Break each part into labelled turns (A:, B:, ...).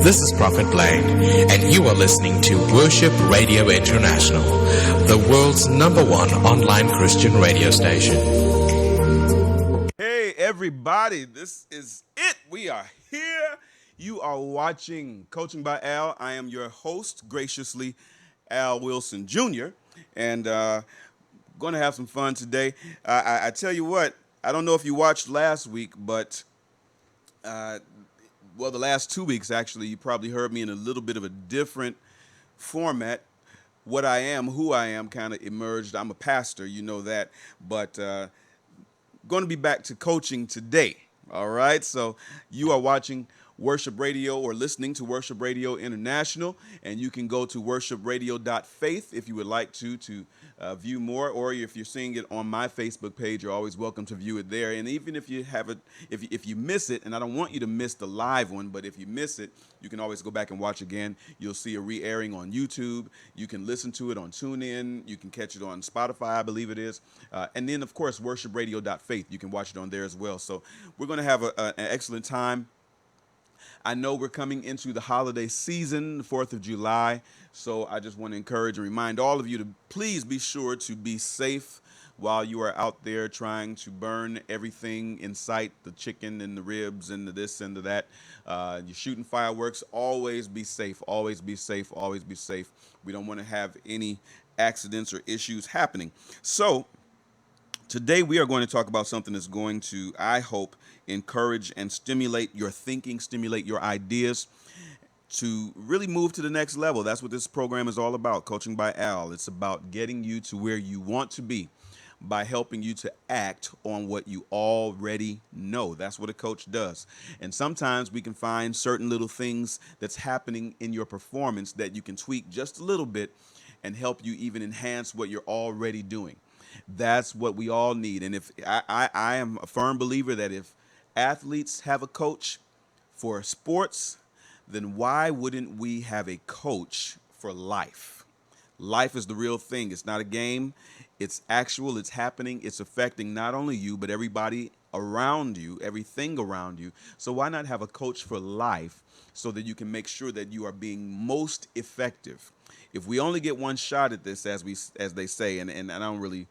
A: This is Prophet Blaine, and you are listening to Worship Radio International, the world's number one online Christian radio station.
B: Hey, everybody, this is it. We are here. You are watching Coaching by Al. I am your host, graciously, Al Wilson Jr., and going to have some fun today. I tell you what, I don't know if you watched last week, but the last 2 weeks, actually, you probably heard me in a little bit of a different format. What I am, who I am, kind of emerged. I'm a pastor, you know that, but going to be back to coaching today. All right, so you are watching Worship Radio or listening to Worship Radio International, and you can go to worshipradio.faith if you would like to view more, or if you're seeing it on my Facebook page, you're always welcome to view it there. And even if you have it, if you miss it, and I don't want you to miss the live one, but if you miss it, you can always go back and watch again. You'll see a re-airing on YouTube. You can listen to it on TuneIn. You can catch it on Spotify, I believe it is. And then, of course, worshipradio.faith. You can watch it on there as well. So we're going to have an excellent time. I know we're coming into the holiday season, the 4th of July, so I just want to encourage and remind all of you to please be sure to be safe while you are out there trying to burn everything in sight, the chicken and the ribs and the this and the that. You're shooting fireworks. Always be safe. Always be safe. Always be safe. We don't want to have any accidents or issues happening. So today we are going to talk about something that's going to, I hope, encourage and stimulate your thinking, stimulate your ideas to really move to the next level. That's what this program is all about, Coaching by Al. It's about getting you to where you want to be by helping you to act on what you already know. That's what a coach does. And sometimes we can find certain little things that's happening in your performance that you can tweak just a little bit and help you even enhance what you're already doing. That's what we all need. And if I am a firm believer that if athletes have a coach for sports, then why wouldn't we have a coach for life? Life is the real thing. It's not a game. It's actual. It's happening. It's affecting not only you, but everybody around you, everything around you. So why not have a coach for life so that you can make sure that you are being most effective? If we only get one shot at this, as they say, and I don't really,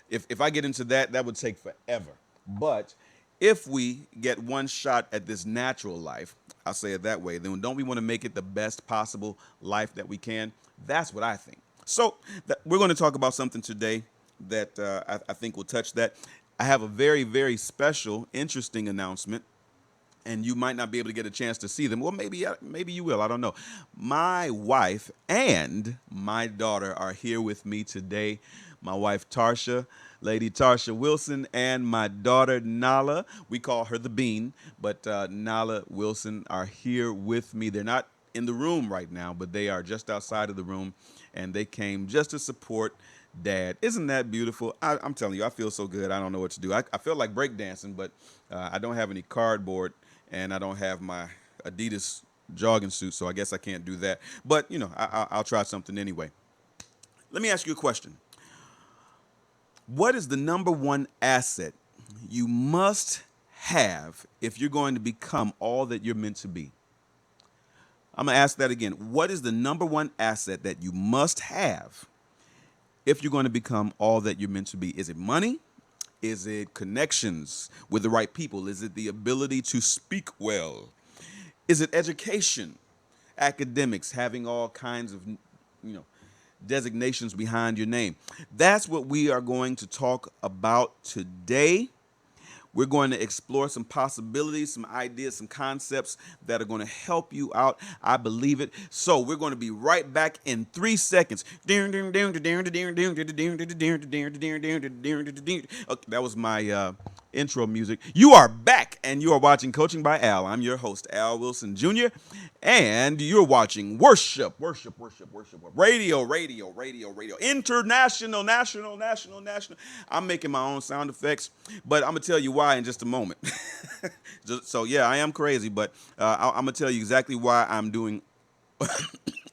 B: if I get into that, that would take forever. But if we get one shot at this natural life, I'll say it that way, then don't we want to make it the best possible life that we can? That's what I think. So we're going to talk about something today that I think will touch that. I have a very, very special, interesting announcement, and you might not be able to get a chance to see them. Well, maybe you will. I don't know. My wife and my daughter are here with me today. My wife, Tarsha, Lady Tarsha Wilson, and my daughter, Nala. We call her the Bean, but Nala Wilson are here with me. They're not in the room right now, but they are just outside of the room, and they came just to support Dad. Isn't that beautiful? I'm telling you, I feel so good. I don't know what to do. I feel like breakdancing, but I don't have any cardboard, and I don't have my Adidas jogging suit, so I guess I can't do that. But, you know, I'll try something anyway. Let me ask you a question. What is the number one asset you must have if you're going to become all that you're meant to be? I'm going to ask that again. What is the number one asset that you must have if you're going to become all that you're meant to be? Is it money? Is it connections with the right people? Is it the ability to speak well? Is it education, academics, having all kinds of, designations behind your name? That's what we are going to talk about today. We're going to explore some possibilities, some ideas, some concepts that are going to help you out. I believe it. So we're going to be right back in 3 seconds. Okay, that was my intro music. You are back, and you are watching Coaching by Al. I'm your host, Al Wilson Jr., and you're watching Worship Radio, International, national. I'm making my own sound effects, but I'm going to tell you why in just a moment. So, yeah, I am crazy, but I'm going to tell you exactly why I'm doing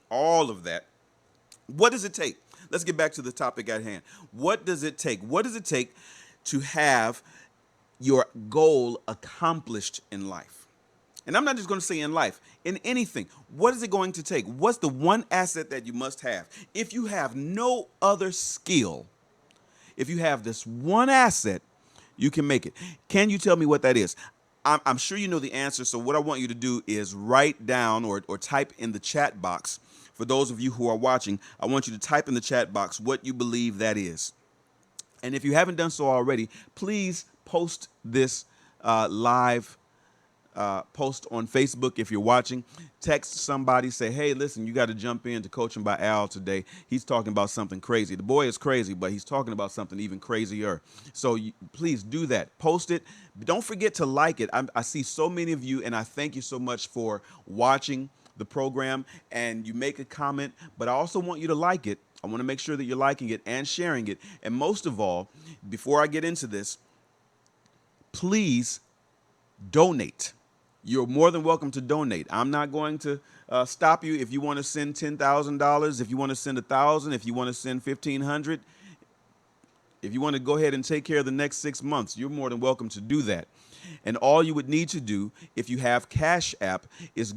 B: all of that. What does it take? Let's get back to the topic at hand. What does it take? What does it take to have your goal accomplished in life? And I'm not just going to say in life, in anything. What is it going to take? What's the one asset that you must have? If you have no other skill, if you have this one asset, you can make it. Can you tell me what that is? I'm sure you know the answer. So what I want you to do is write down or type in the chat box. For those of you who are watching, I want you to type in the chat box what you believe that is. And if you haven't done so already, please post this live post on Facebook if you're watching. Text somebody, say, hey, listen, you got to jump into Coaching by Al today. He's talking about something crazy. The boy is crazy, but he's talking about something even crazier. So please do that. Post it. Don't forget to like it. I see so many of you, and I thank you so much for watching the program, and you make a comment, but I also want you to like it. I want to make sure that you're liking it and sharing it. And most of all, before I get into this, please donate. You're more than welcome to donate. I'm not going to stop you if you want to send $10,000, if you want to send $1,000, if you want to send $1,500. If you want to go ahead and take care of the next 6 months, you're more than welcome to do that. And all you would need to do, if you have Cash App, is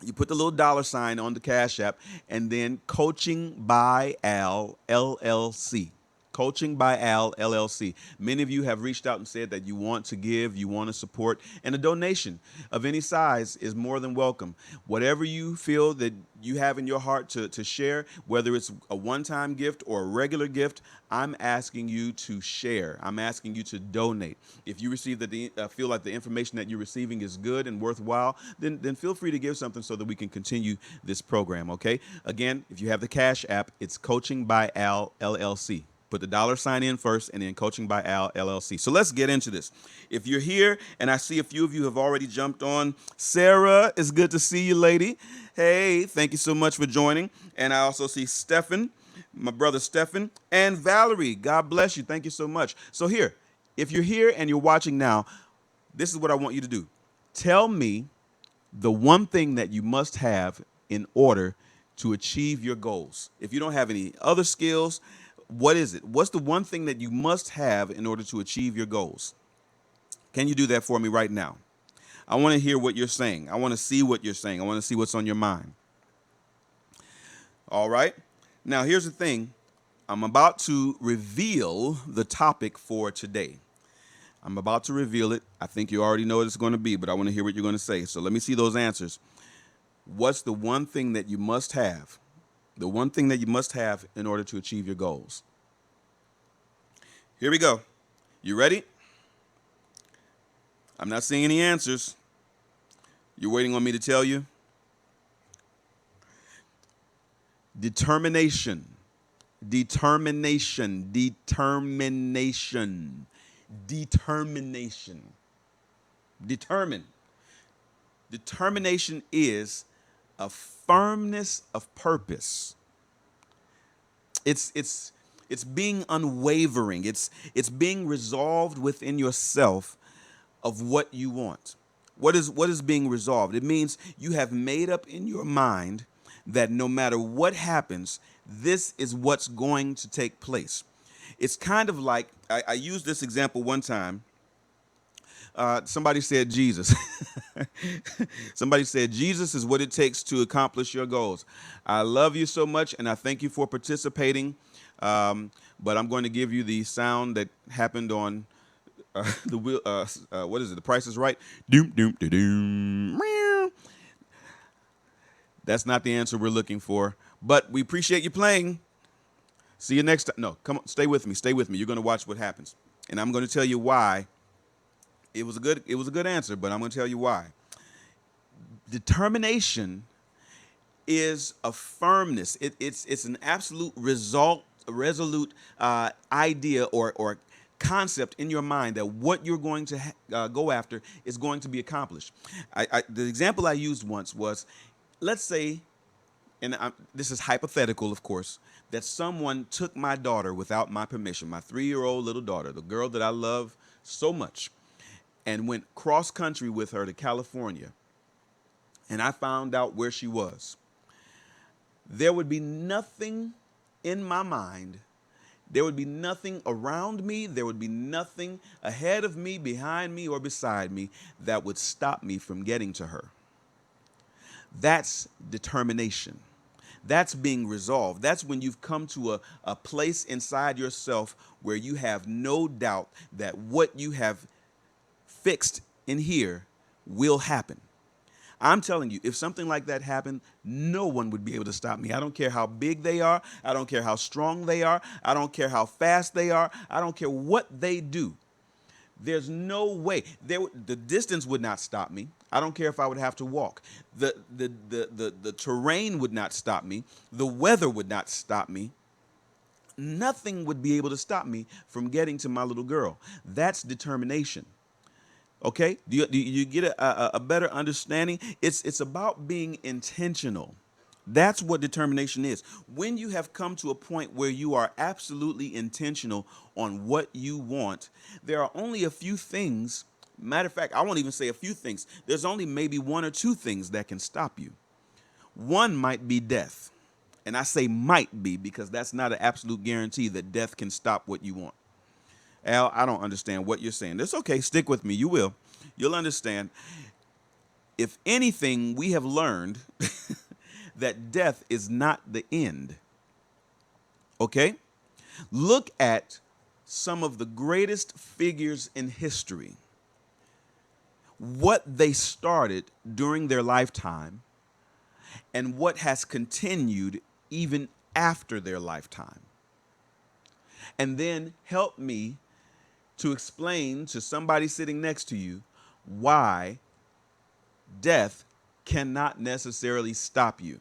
B: you put the little $ on the Cash App, and then Coaching by Al LLC. Coaching by Al LLC. Many of you have reached out and said that you want to give, you want to support, and a donation of any size is more than welcome. Whatever you feel that you have in your heart to share, whether it's a one-time gift or a regular gift, I'm asking you to share. I'm asking you to donate. If you receive feel like the information that you're receiving is good and worthwhile, then feel free to give something so that we can continue this program, okay? Again, if you have the Cash App, it's Coaching by Al LLC. Put the $ in first, and then Coaching by Al LLC. So let's get into this. If you're here, and I see a few of you have already jumped on. Sarah, it's good to see you, lady. Hey, thank you so much for joining. And I also see Stephen, my brother Stephen, and Valerie. God bless you. Thank you so much. So here, if you're here and you're watching now, this is what I want you to do. Tell me the one thing that you must have in order to achieve your goals. If you don't have any other skills, what is it? What's the one thing that you must have in order to achieve your goals? Can you do that for me right now? I want to hear what you're saying. I want to see what you're saying. I want to see what's on your mind. All right. Now, here's the thing. I'm about to reveal the topic for today. I'm about to reveal it. I think you already know what it's going to be, but I want to hear what you're going to say. So let me see those answers. What's the one thing that you must have? The one thing that you must have in order to achieve your goals. Here we go. You ready? I'm not seeing any answers. You're waiting on me to tell you? Determination. Determination. Determination. Determination. Determine. Determination is a firmness of purpose. It's being unwavering. It's being resolved within yourself of what you want. What is being resolved? It means you have made up in your mind that no matter what happens, this is what's going to take place. It's kind of like, I used this example one time. Somebody said Jesus. Somebody said Jesus is what it takes to accomplish your goals. I love you so much, and I thank you for participating. But I'm going to give you the sound that happened on the wheel. What is it? The Price is Right. Doom doom doom doom. Meow. That's not the answer we're looking for, but we appreciate you playing. See you next time. No, come on, stay with me. Stay with me. You're going to watch what happens, and I'm going to tell you why. It was a good answer, but I'm going to tell you why. Determination is a firmness. It's an absolute resolute idea or concept in your mind that what you're going to go after is going to be accomplished. The example I used once was, let's say, and this is hypothetical, of course, that someone took my daughter without my permission, my 3-year-old little daughter, the girl that I love so much, and went cross-country with her to California, and I found out where she was. There would be nothing in my mind There would be nothing around me. There would be nothing ahead of me, behind me, or beside me that would stop me from getting to her. That's determination. That's being resolved. That's when you've come to a place inside yourself where you have no doubt that what you have fixed in here will happen. I'm telling you, if something like that happened, no one would be able to stop me. I don't care how big they are. I don't care how strong they are. I don't care how fast they are. I don't care what they do. There's no way. The distance would not stop me. I don't care if I would have to walk. The terrain would not stop me. The weather would not stop me. Nothing would be able to stop me from getting to my little girl. That's determination. Okay? Do you get a better understanding? It's about being intentional. That's what determination is. When you have come to a point where you are absolutely intentional on what you want, there are only a few things. Matter of fact, I won't even say a few things. There's only maybe one or two things that can stop you. One might be death. And I say might be because that's not an absolute guarantee that death can stop what you want. Al, I don't understand what you're saying. That's okay. Stick with me. You will. You'll understand. If anything, we have learned that death is not the end. Okay? Look at some of the greatest figures in history. What they started during their lifetime and what has continued even after their lifetime. And then help me to explain to somebody sitting next to you why death cannot necessarily stop you.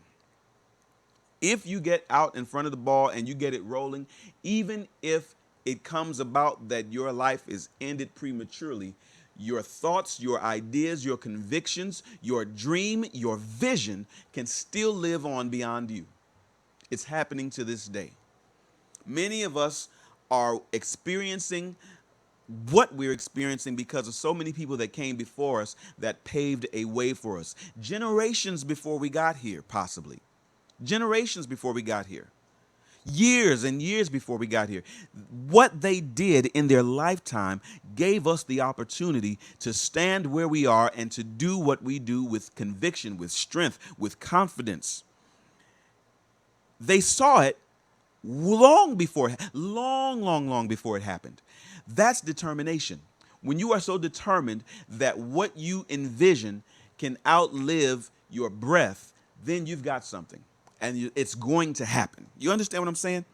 B: If you get out in front of the ball and you get it rolling, even if it comes about that your life is ended prematurely, your thoughts, your ideas, your convictions, your dream, your vision can still live on beyond you. It's happening to this day. Many of us are experiencing what we're experiencing because of so many people that came before us that paved a way for us. Generations before we got here, possibly. Generations before we got here. Years and years before we got here. What they did in their lifetime gave us the opportunity to stand where we are and to do what we do with conviction, with strength, with confidence. They saw it long before it happened. That's determination. When you are so determined that what you envision can outlive your breath, then you've got something. And it's going to happen. You understand what I'm saying?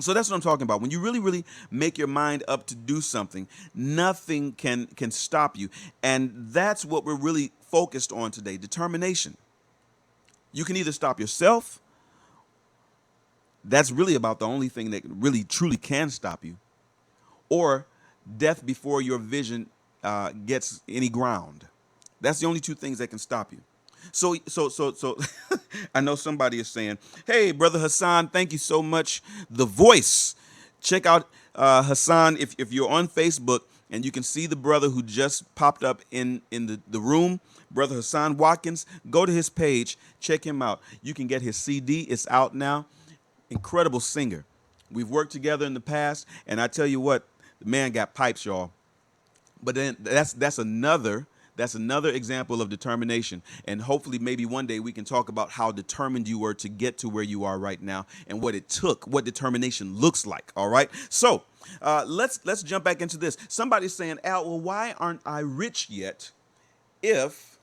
B: So that's what I'm talking about. When you really, really make your mind up to do something, nothing can stop you. And that's what we're really focused on today, determination. You can either stop yourself. That's really about the only thing that really, truly can stop you. Or death before your vision gets any ground. That's the only two things that can stop you. So I know somebody is saying, hey, Brother Hassan, thank you so much. The Voice. Check out Hassan if you're on Facebook and you can see the brother who just popped up in the room, Brother Hassan Watkins. Go to his page. Check him out. You can get his CD. It's out now. Incredible singer. We've worked together in the past, and I tell you what, the man got pipes, y'all. But then that's another example of determination. And hopefully maybe one day we can talk about how determined you were to get to where you are right now and what it took, what determination looks like. All right. So let's jump back into this. Somebody's saying, Al, well, why aren't I rich yet if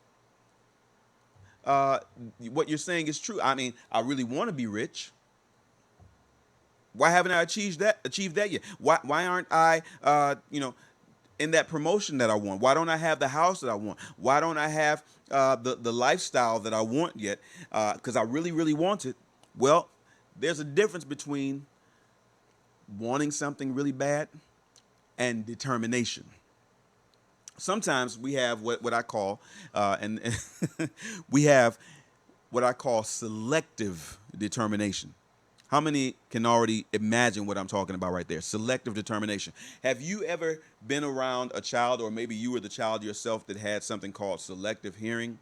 B: what you're saying is true? I mean, I really want to be rich. Why haven't I achieved that yet? Why aren't I, in that promotion that I want? Why don't I have the house that I want? Why don't I have the lifestyle that I want yet? Because I really, really want it. Well, there's a difference between wanting something really bad and determination. Sometimes we have what I call, we have what I call selective determination. How many can already imagine what I'm talking about right there? Selective determination. Have you ever been around a child, or maybe you were the child yourself, that had something called selective hearing?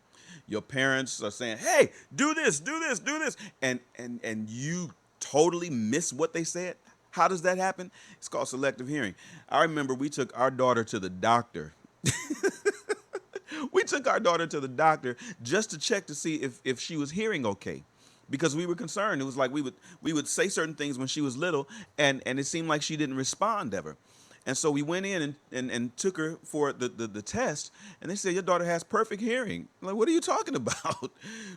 B: Your parents are saying, hey, do this, do this, do this. And you totally miss what they said. How does that happen? It's called selective hearing. I remember we took our daughter to the doctor. We took our daughter to the doctor just to check to see if she was hearing okay, because we were concerned. It was like we would say certain things when she was little, and it seemed like she didn't respond ever. And so we went in and took her for the test, and they said, your daughter has perfect hearing. I'm like, what are you talking about?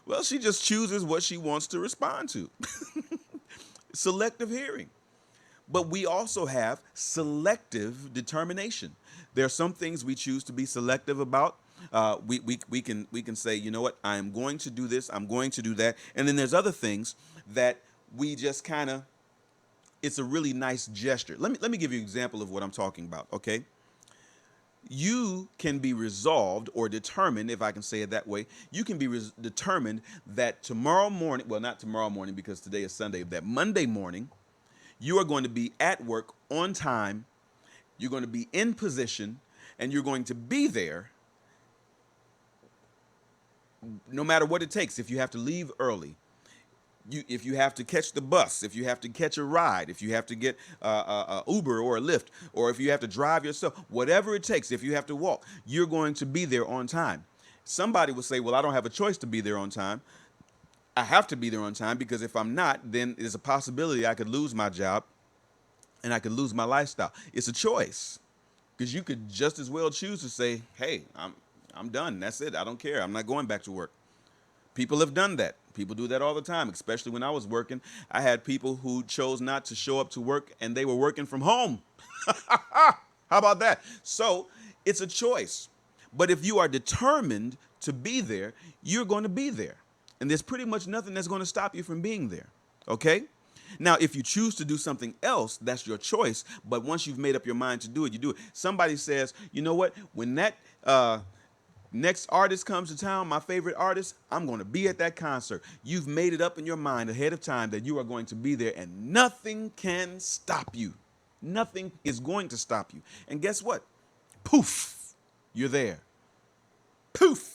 B: Well, she just chooses what she wants to respond to. Selective hearing. But we also have selective determination. There are some things we choose to be selective about. We can say, you know what, I am going to do this, I'm going to do that. And then there's other things that we just kind of, it's a really nice gesture. Let me give you an example of what I'm talking about, okay? You can be resolved or determined, if I can say it that way, you can be determined that tomorrow morning, well, not tomorrow morning because today is Sunday, that Monday morning, you are going to be at work on time, you're going to be in position, and you're going to be there no matter what it takes. If you have to leave early, if you have to catch the bus, if you have to catch a ride, if you have to get a Uber or a Lyft, or if you have to drive yourself, whatever it takes, if you have to walk, you're going to be there on time. Somebody will say, well, I don't have a choice to be there on time. I have to be there on time, because if I'm not, then there's a possibility I could lose my job and I could lose my lifestyle. It's a choice, because you could just as well choose to say, hey, I'm done. That's it. I don't care. I'm not going back to work. People have done that. People do that all the time, especially when I was working. I had people who chose not to show up to work, and they were working from home. How about that? So it's a choice. But if you are determined to be there, you're going to be there. And there's pretty much nothing that's going to stop you from being there. Okay? Now, if you choose to do something else, that's your choice. But once you've made up your mind to do it, you do it. Somebody says, you know what? When that next artist comes to town, my favorite artist, I'm going to be at that concert. You've made it up in your mind ahead of time that you are going to be there, and nothing can stop you. Nothing is going to stop you. And guess what? Poof, you're there. Poof.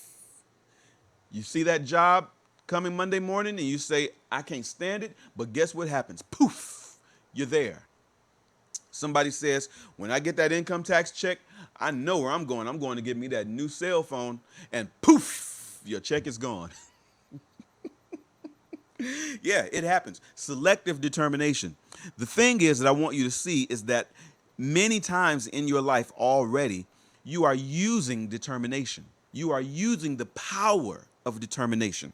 B: You see that job coming Monday morning and you say, I can't stand it, but guess what happens? Poof, you're there. Somebody says, when I get that income tax check, I know where I'm going. I'm going to get me that new cell phone, and poof, your check is gone. Yeah, it happens. Selective determination. The thing is that I want you to see is that many times in your life already, you are using determination. You are using the power of determination.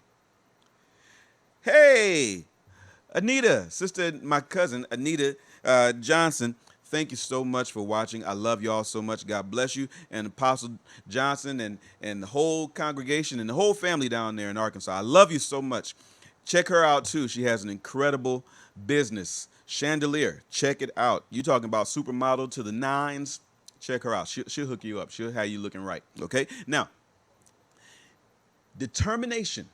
B: Hey, Anita, sister, my cousin, Anita Johnson, thank you so much for watching. I love y'all so much. God bless you. And Apostle Johnson and the whole congregation and the whole family down there in Arkansas. I love you so much. Check her out, too. She has an incredible business. Chandelier. Check it out. You talking about supermodel to the nines. Check her out. She'll hook you up. She'll have you looking right. Okay? Now, determination.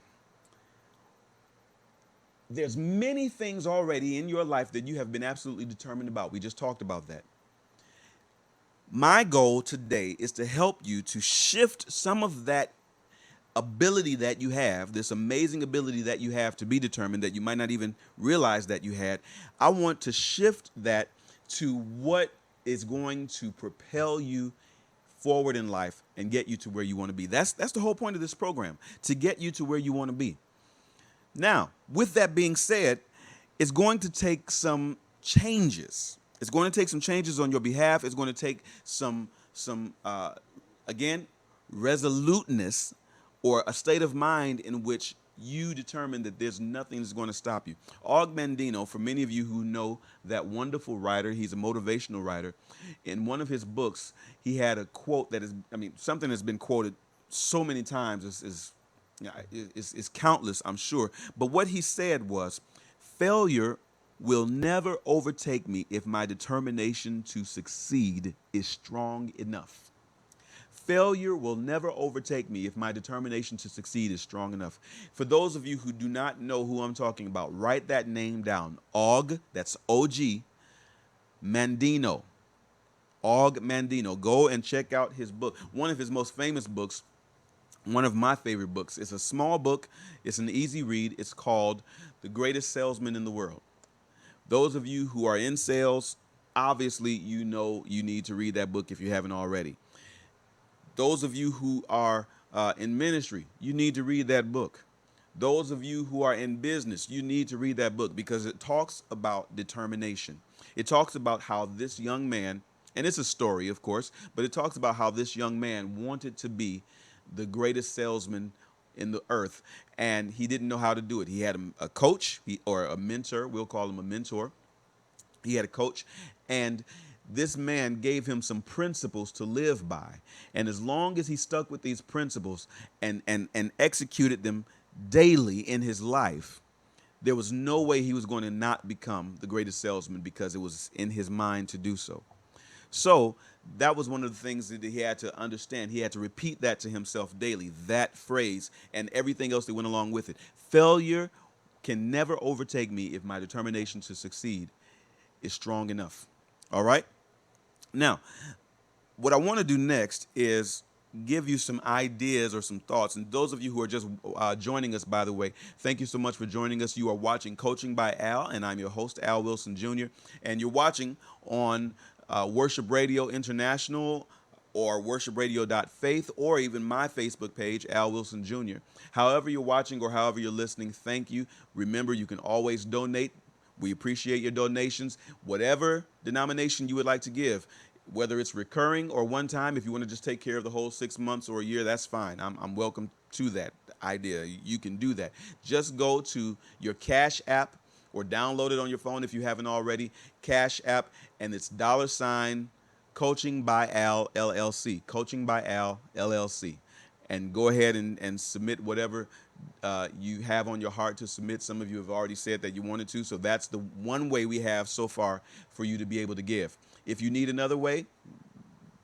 B: There's many things already in your life that you have been absolutely determined about. We just talked about that. My goal today is to help you to shift some of that ability that you have, this amazing ability that you have to be determined that you might not even realize that you had. I want to shift that to what is going to propel you forward in life and get you to where you want to be. That's the whole point of this program, to get you to where you want to be. Now, with that being said, it's going to take some changes. It's going to take some changes on your behalf. It's going to take some again, resoluteness, or a state of mind in which you determine that there's nothing that's going to stop you. Og Mandino, for many of you who know that wonderful writer, he's a motivational writer. In one of his books, he had a quote that is, something that's been quoted so many times is countless, I'm sure. But what he said was, failure will never overtake me if my determination to succeed is strong enough. Failure will never overtake me if my determination to succeed is strong enough. For those of you who do not know who I'm talking about, write that name down. Og, that's O-G, Mandino. Og Mandino. Go and check out his book. One of his most famous books, one of my favorite books. It's a small book. It's an easy read. It's called The Greatest Salesman in the World. Those of you who are in sales, obviously you know you need to read that book if you haven't already. Those of you who are in ministry, you need to read that book. Those of you who are in business, you need to read that book because it talks about determination. It talks about how this young man, and it's a story, of course, but it talks about how this young man wanted to be the greatest salesman in the earth, and he didn't know how to do it. He had a coach, or a mentor, we'll call him a mentor. He had a coach, and this man gave him some principles to live by. And as long as he stuck with these principles and executed them daily in his life, there was no way he was going to not become the greatest salesman because it was in his mind to do so. So that was one of the things that he had to understand. He had to repeat that to himself daily, that phrase and everything else that went along with it. Failure can never overtake me if my determination to succeed is strong enough. All right? Now, what I want to do next is give you some ideas or some thoughts. And those of you who are just joining us, by the way, thank you so much for joining us. You are watching Coaching by Al, and I'm your host, Al Wilson Jr. And you're watching on Worship Radio International or worshipradio.faith, or even my Facebook page, Al Wilson Jr. However you're watching or however you're listening, thank you. Remember, you can always donate. We appreciate your donations, whatever denomination you would like to give, whether it's recurring or one time. If you want to just take care of the whole 6 months or a year, that's fine. I'm welcome to that idea. You can do that. Just go to your Cash App or download it on your phone if you haven't already. Cash App, and it's $ Coaching by Al LLC. Coaching by Al LLC. And go ahead and submit whatever you have on your heart to submit. Some of you have already said that you wanted to, so that's the one way we have so far for you to be able to give. If you need another way,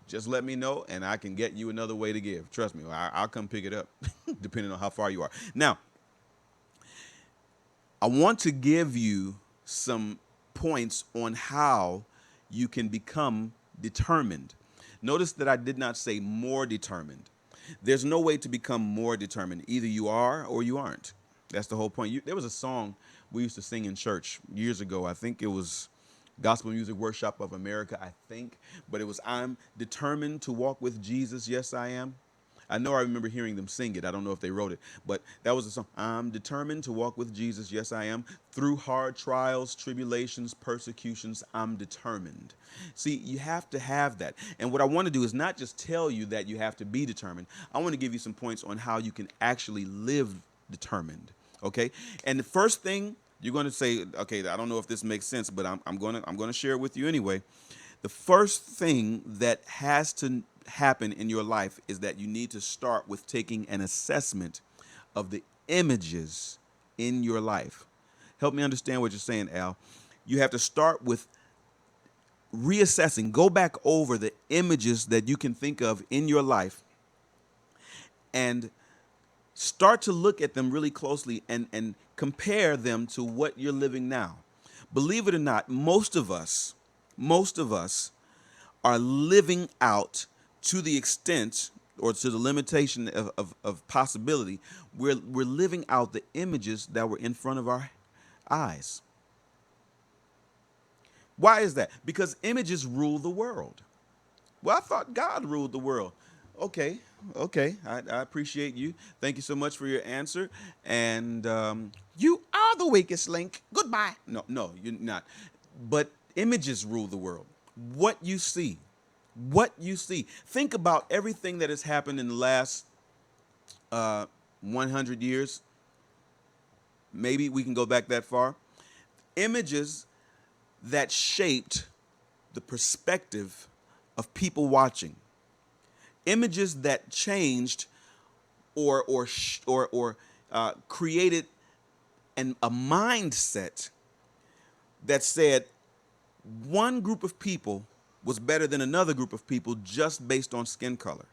B: just let me know, and I can get you another way to give. Trust me, I'll come pick it up, depending on how far you are. Now, I want to give you some points on how you can become determined. Notice that I did not say more determined. There's no way to become more determined. Either you are or you aren't. That's the whole point. There was a song we used to sing in church years ago. I think it was Gospel Music Workshop of America, I think. But it was, I'm determined to walk with Jesus. Yes, I am. I know I remember hearing them sing it. I don't know if they wrote it, but that was the song. I'm determined to walk with Jesus. Yes, I am. Through hard trials, tribulations, persecutions, I'm determined. See, you have to have that. And what I want to do is not just tell you that you have to be determined. I want to give you some points on how you can actually live determined. Okay? And the first thing you're going to say, okay, I don't know if this makes sense, but I'm going to share it with you anyway. The first thing that has to happen in your life is that you need to start with taking an assessment of the images in your life. Help me understand what you're saying, Al. You have to start with reassessing. Go back over the images that you can think of in your life and start to look at them really closely and compare them to what you're living now. Believe it or not, most of us are living out, to the extent or to the limitation of possibility, we're living out the images that were in front of our eyes. Why is that? Because images rule the world. Well, I thought God ruled the world. Okay. I appreciate you. Thank you so much for your answer. And you are the weakest link. Goodbye. No, you're not. But images rule the world. What you see. Think about everything that has happened in the last 100 years. Maybe we can go back that far. Images that shaped the perspective of people watching. Images that changed or created a mindset that said one group of people was better than another group of people just based on skin color.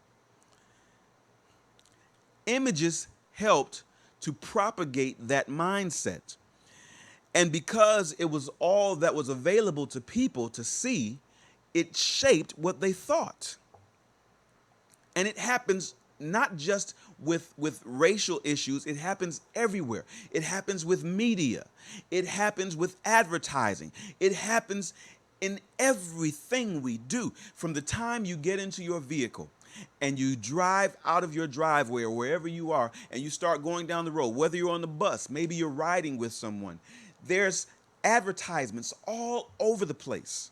B: Images helped to propagate that mindset. And because it was all that was available to people to see, it shaped what they thought. And it happens not just with racial issues. It happens everywhere. It happens with media. It happens with advertising. It happens in everything we do. From the time you get into your vehicle and you drive out of your driveway or wherever you are and you start going down the road, whether you're on the bus, maybe you're riding with someone, there's advertisements all over the place.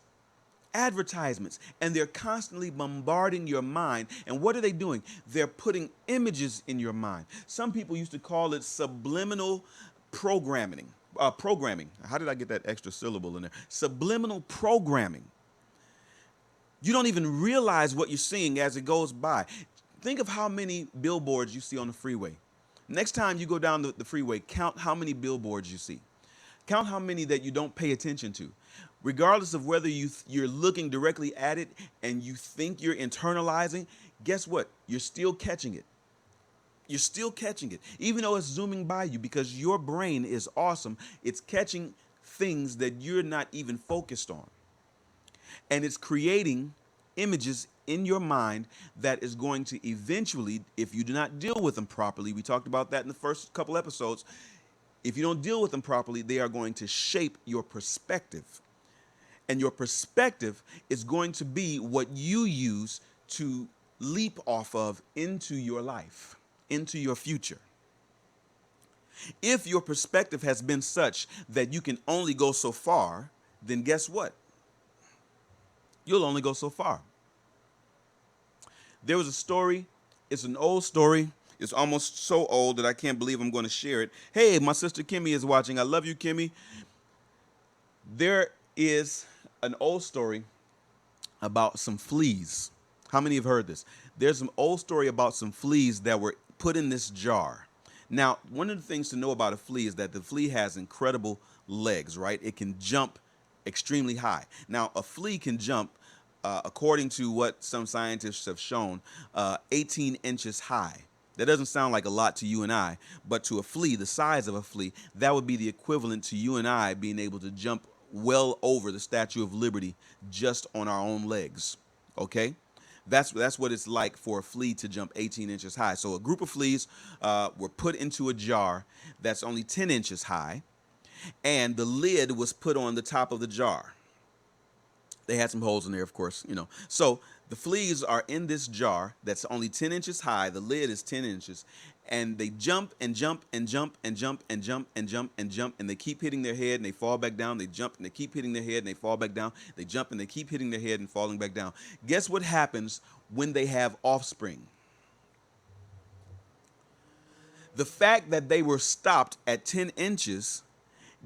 B: Advertisements, and they're constantly bombarding your mind. And what are they doing? They're putting images in your mind. Some people used to call it subliminal programming. How did I get that extra syllable in there? Subliminal programming. You don't even realize what you're seeing as it goes by. Think of how many billboards you see on the freeway. Next time you go down the freeway, count how many billboards you see. Count how many that you don't pay attention to. Regardless of whether you're looking directly at it and you think you're internalizing, guess what? You're still catching it. You're still catching it, even though it's zooming by you, because your brain is awesome. It's catching things that you're not even focused on. And it's creating images in your mind that is going to eventually, if you do not deal with them properly, we talked about that in the first couple episodes, if you don't deal with them properly, they are going to shape your perspective. And your perspective is going to be what you use to leap off of into your life, into your future. If your perspective has been such that you can only go so far, then guess what? You'll only go so far. There was a story. It's an old story. It's almost so old that I can't believe I'm going to share it. Hey, my sister Kimmy is watching. I love you, Kimmy. There is an old story about some fleas. How many have heard this? There's an old story about some fleas that were put in this jar. Now, one of the things to know about a flea is that the flea has incredible legs, right? It can jump extremely high. Now, a flea can jump, according to what some scientists have shown, 18 inches high. That doesn't sound like a lot to you and I, but to a flea, the size of a flea, that would be the equivalent to you and I being able to jump well over the Statue of Liberty just on our own legs, okay? That's what it's like for a flea to jump 18 inches high. So a group of fleas were put into a jar that's only 10 inches high, and the lid was put on the top of the jar. They had some holes in there, of course, you know. So the fleas are in this jar that's only 10 inches high. The lid is 10 inches. And they jump and jump and jump and jump and jump and jump and jump. And they keep hitting their head and they fall back down. They jump and they keep hitting their head and they fall back down. They jump and they keep hitting their head and falling back down. Guess what happens when they have offspring? The fact that they were stopped at 10 inches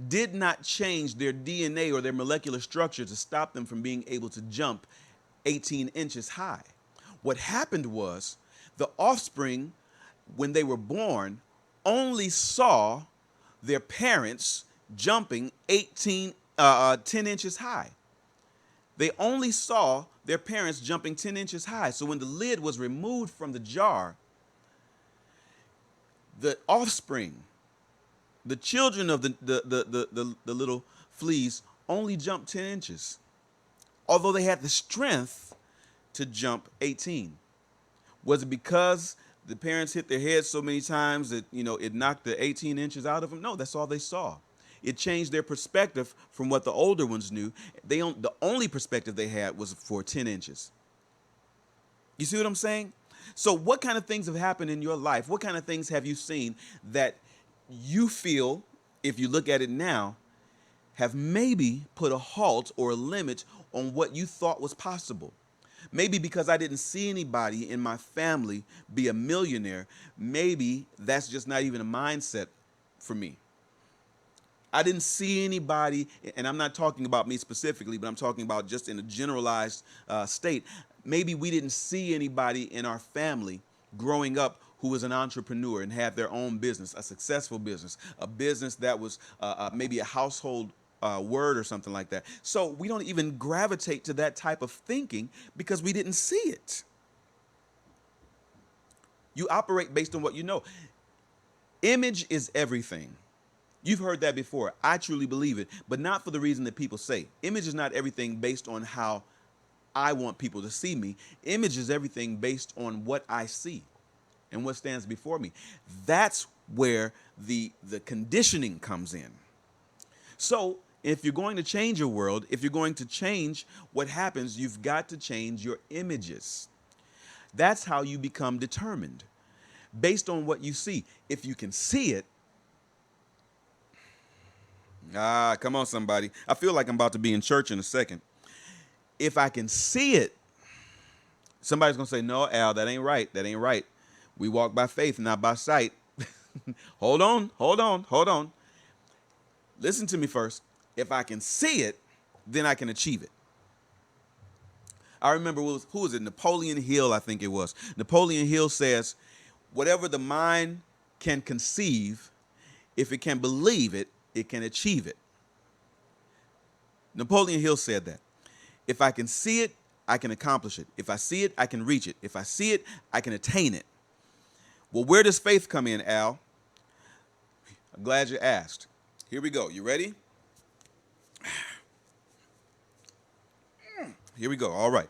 B: did not change their DNA or their molecular structure to stop them from being able to jump 18 inches high. What happened was the offspring, when they were born, only saw their parents jumping 10 inches high. They only saw their parents jumping 10 inches high. So when the lid was removed from the jar, the offspring, the children of the little fleas, only jumped 10 inches, although they had the strength to jump 18. Was it because the parents hit their heads so many times that, you know, it knocked the 18 inches out of them? No, that's all they saw. It changed their perspective from what the older ones knew. The only perspective they had was for 10 inches. You see what I'm saying? So what kind of things have happened in your life? What kind of things have you seen that you feel, if you look at it now, have maybe put a halt or a limit on what you thought was possible? Maybe because I didn't see anybody in my family be a millionaire, maybe that's just not even a mindset for me. I didn't see anybody, and I'm not talking about me specifically, but I'm talking about just in a generalized state. Maybe we didn't see anybody in our family growing up who was an entrepreneur and had their own business, a successful business, a business that was maybe a household word or something like that. So we don't even gravitate to that type of thinking because we didn't see it. You operate based on what you know. Image is everything. You've heard that before. I truly believe it, but not for the reason that people say. Image is not everything based on how I want people to see me. Image is everything based on what I see. and what stands before me. That's where the conditioning comes in. So if you're going to change your world, if you're going to change what happens, you've got to change your images. That's how you become determined, based on what you see. If you can see it, come on, somebody. I feel like I'm about to be in church in a second. If I can see it, somebody's going to say, no, Al, that ain't right. That ain't right. We walk by faith, not by sight. Hold on. Listen to me first. If I can see it, then I can achieve it. I remember, who was it? Napoleon Hill, I think it was. Napoleon Hill says, whatever the mind can conceive, if it can believe it, it can achieve it. Napoleon Hill said that. If I can see it, I can accomplish it. If I see it, I can reach it. If I see it, I can attain it. Well, where does faith come in, Al? I'm glad you asked. Here we go. You ready? Here we go. All right.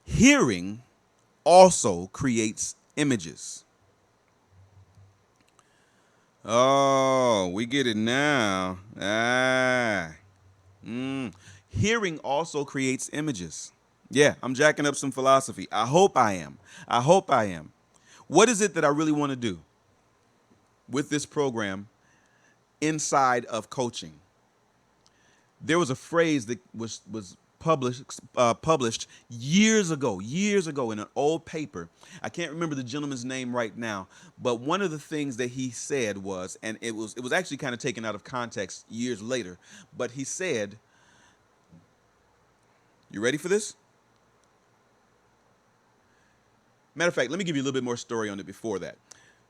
B: Hearing also creates images. Oh, we get it now. Hearing also creates images. Yeah, I'm jacking up some philosophy. I hope I am. What is it that I really want to do with this program inside of coaching? There was a phrase that was published years ago in an old paper. I can't remember the gentleman's name right now, but one of the things that he said was, and it was actually kind of taken out of context years later, but he said, you ready for this? Matter of fact, let me give you a little bit more story on it before that.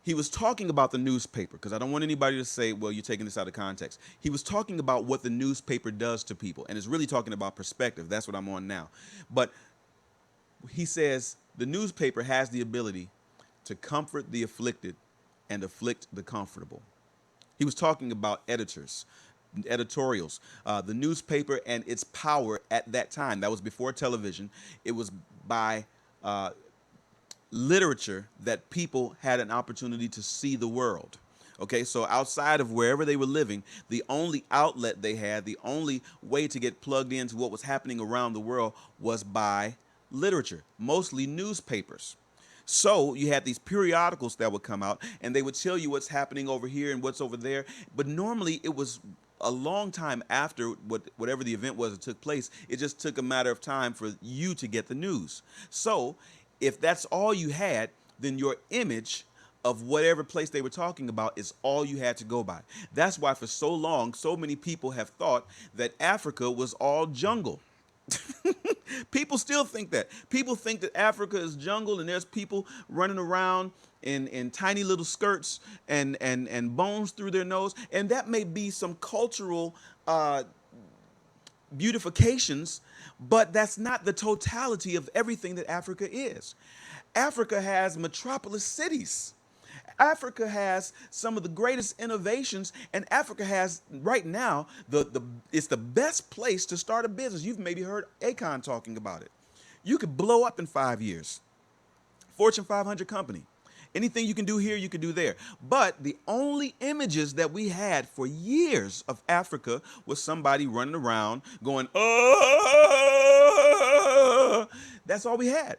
B: He was talking about the newspaper, because I don't want anybody to say, well, you're taking this out of context. He was talking about what the newspaper does to people, and it's really talking about perspective. That's what I'm on now. But he says the newspaper has the ability to comfort the afflicted and afflict the comfortable. He was talking about editorials, the newspaper and its power at that time. That was before television. It was by literature that people had an opportunity to see the world. Okay, so outside of wherever they were living, the only outlet they had, the only way to get plugged into what was happening around the world was by literature, mostly newspapers. So you had these periodicals that would come out, and they would tell you what's happening over here and what's over there. But normally it was a long time after whatever the event was that took place. It just took a matter of time for you to get the news. So if that's all you had, then your image of whatever place they were talking about is all you had to go by. That's why for so long, so many people have thought that Africa was all jungle. People still think that. People think that Africa is jungle and there's people running around in tiny little skirts and bones through their nose. And that may be some cultural beautifications, but that's not the totality of everything that Africa is. Africa has metropolis cities. Africa has some of the greatest innovations, and Africa has right now it's the best place to start a business. You've maybe heard Akon talking about it. You could blow up in 5 years. Fortune 500 company. Anything you can do here, you can do there. But the only images that we had for years of Africa was somebody running around going, oh, that's all we had.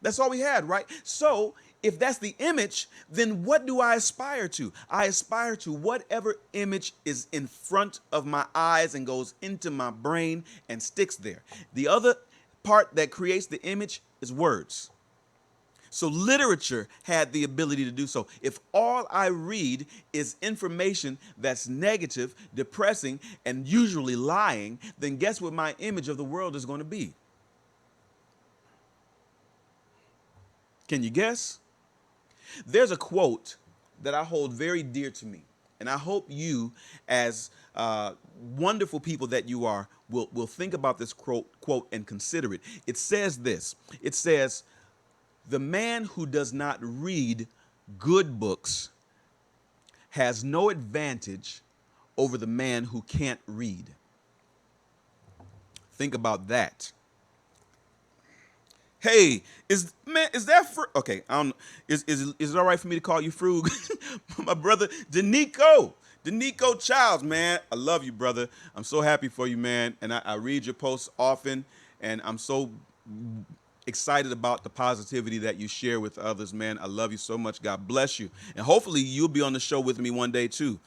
B: That's all we had, right? So if that's the image, then what do I aspire to? I aspire to whatever image is in front of my eyes and goes into my brain and sticks there. The other part that creates the image is words. So literature had the ability to do so. If all I read is information that's negative, depressing, and usually lying, then guess what my image of the world is going to be? Can you guess? There's a quote that I hold very dear to me, and I hope you, as wonderful people that you are, will think about this quote and consider it. It says this. It says, "The man who does not read good books has no advantage over the man who can't read." Think about that. Hey, is that okay? I don't. Is it all right for me to call you Frug? My brother Danico Childs, man. I love you, brother. I'm so happy for you, man. And I read your posts often, and I'm so excited about the positivity that you share with others, man. I love you so much. God bless you, and hopefully you'll be on the show with me one day too.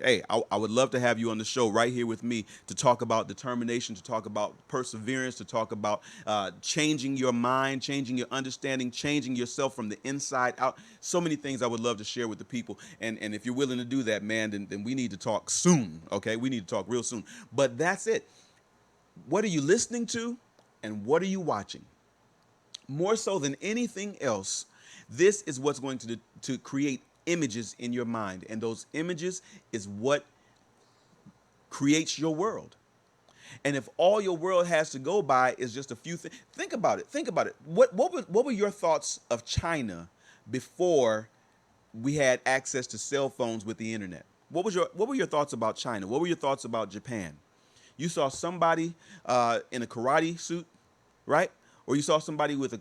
B: Hey, I would love to have you on the show right here with me to talk about determination, to talk about perseverance, to talk about changing your mind, changing your understanding, changing yourself from the inside out. So many things I would love to share with the people. And if you're willing to do that, man, then we need to talk soon, okay? We need to talk real soon. But that's it. What are you listening to and what are you watching? More so than anything else, this is what's going to create images in your mind, and those images is what creates your world. And if all your world has to go by is just a few things, think about it. What were your thoughts of China before we had access to cell phones with the internet? What were your thoughts about China? What were your thoughts about Japan? You saw somebody in a karate suit, right? Or you saw somebody with a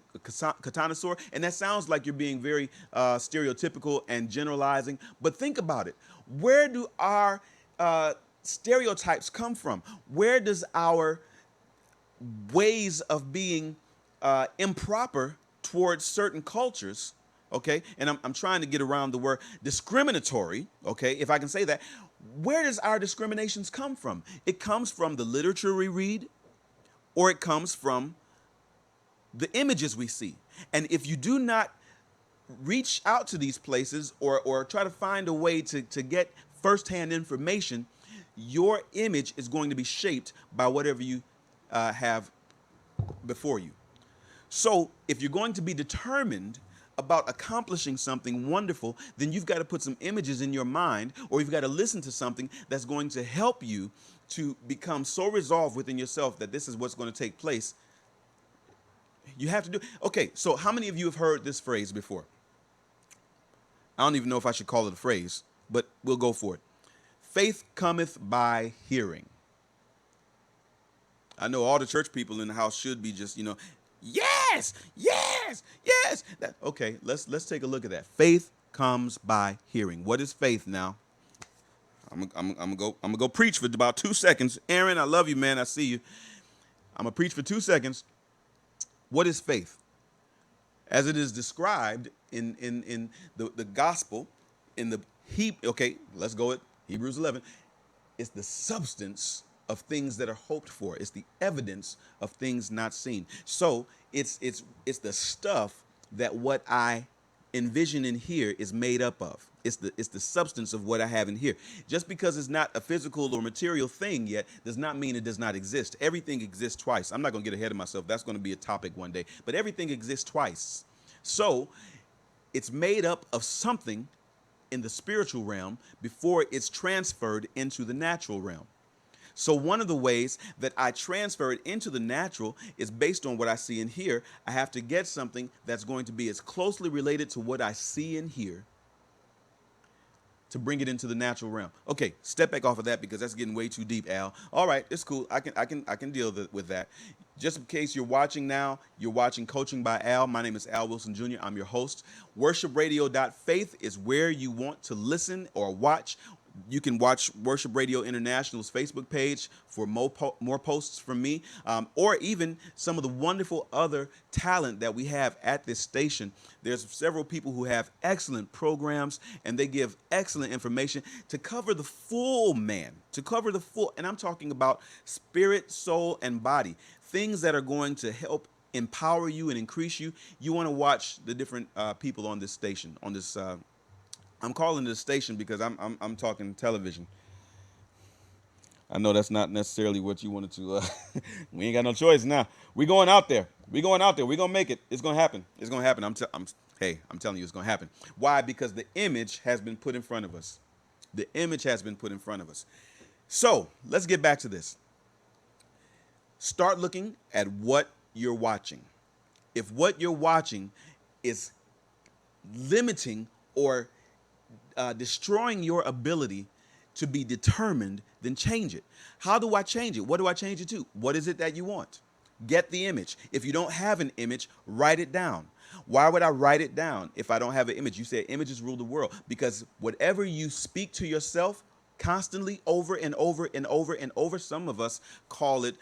B: katana sword, and that sounds like you're being very stereotypical and generalizing. But think about it. Where do our stereotypes come from? Where does our ways of being improper towards certain cultures, okay? And I'm trying to get around the word discriminatory, okay, if I can say that. Where does our discriminations come from? It comes from the literature we read, or it comes from the images we see. And if you do not reach out to these places or try to find a way to get firsthand information, your image is going to be shaped by whatever you have before you. So if you're going to be determined about accomplishing something wonderful, then you've got to put some images in your mind, or you've got to listen to something that's going to help you to become so resolved within yourself that this is what's going to take place. You have to do. Okay, so how many of you have heard this phrase before? I don't even know if I should call it a phrase, but we'll go for it. Faith cometh by hearing. I know all the church people in the house should be just, yes, yes, yes. Okay, let's take a look at that. Faith comes by hearing. What is faith now? I'm gonna go preach for about 2 seconds. Aaron, I love you, man. I see you. I'm gonna preach for 2 seconds. What is faith? As it is described in the gospel, let's go with Hebrews 11. It's the substance of things that are hoped for. It's the evidence of things not seen. So it's the stuff that what I envision in here is made up of. It's the substance of what I have in here. Just because it's not a physical or material thing yet does not mean it does not exist. Everything exists twice. I'm not going to get ahead of myself. That's going to be a topic one day. But everything exists twice. So it's made up of something in the spiritual realm before it's transferred into the natural realm. So one of the ways that I transfer it into the natural is based on what I see and hear. I have to get something that's going to be as closely related to what I see and hear to bring it into the natural realm. Okay, step back off of that because that's getting way too deep, Al. All right, it's cool. I can deal with that. Just in case you're watching now, you're watching Coaching by Al. My name is Al Wilson Jr. I'm your host. WorshipRadio.faith is where you want to listen or watch. You can watch Worship Radio International's Facebook page for more posts from me, or even some of the wonderful other talent that we have at this station. There's several people who have excellent programs, and they give excellent information to cover the full man, and I'm talking about spirit, soul, and body, things that are going to help empower you and increase you. You want to watch the different people on this station, on this I'm calling it a station because I'm talking television. I know that's not necessarily what you wanted to. We ain't got no choice now. We going out there. We gonna make it. It's gonna happen. I'm telling you, it's gonna happen. Why? Because the image has been put in front of us. So let's get back to this. Start looking at what you're watching. If what you're watching is limiting or destroying your ability to be determined, then change it. How do I change it? What do I change it to? What is it that you want? Get the image. If you don't have an image, write it down. Why would I write it down if I don't have an image? You said images rule the world, because whatever you speak to yourself constantly over and over and over and over, some of us call it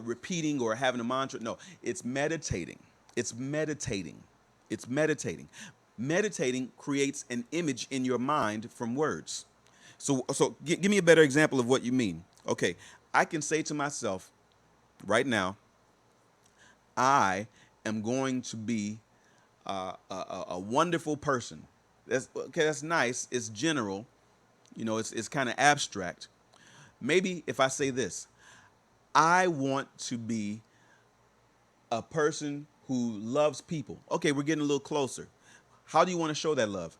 B: repeating or having a mantra. No, it's meditating. It's meditating. It's meditating. Meditating creates an image in your mind from words. So give me a better example of what you mean. Okay, I can say to myself right now, I am going to be a wonderful person. That's okay. That's nice. It's general. You know, it's kind of abstract. Maybe if I say this, I want to be a person who loves people. Okay, we're getting a little closer. How do you want to show that love?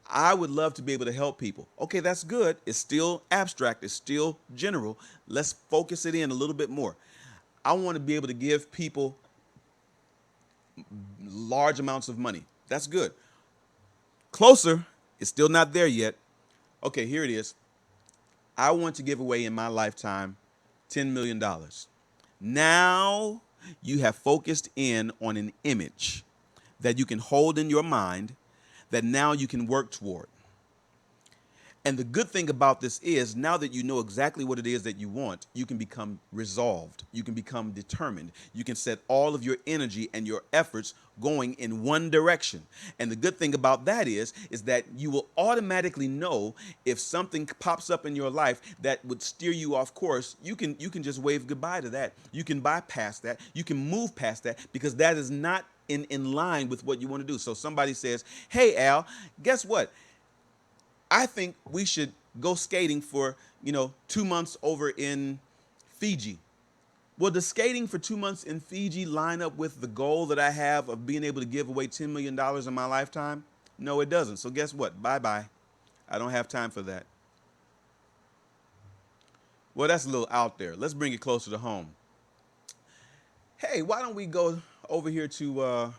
B: I would love to be able to help people. Okay, that's good. It's still abstract. It's still general. Let's focus it in a little bit more. I want to be able to give people large amounts of money. That's good. Closer. It's still not there yet. Okay, here it is. I want to give away in my lifetime $10 million. Now you have focused in on an image that you can hold in your mind that now you can work toward. And the good thing about this is, now that you know exactly what it is that you want, you can become resolved. You can become determined. You can set all of your energy and your efforts going in one direction. And the good thing about that is that you will automatically know if something pops up in your life that would steer you off course. You can just wave goodbye to that. You can bypass that. You can move past that, because that is not in line with what you want to do. So somebody says, hey, Al, guess what? I think we should go skating for, 2 months over in Fiji. Well, does skating for 2 months in Fiji line up with the goal that I have of being able to give away $10 million in my lifetime? No, it doesn't. So guess what? Bye-bye. I don't have time for that. Well, that's a little out there. Let's bring it closer to home. Hey, why don't we go over here to,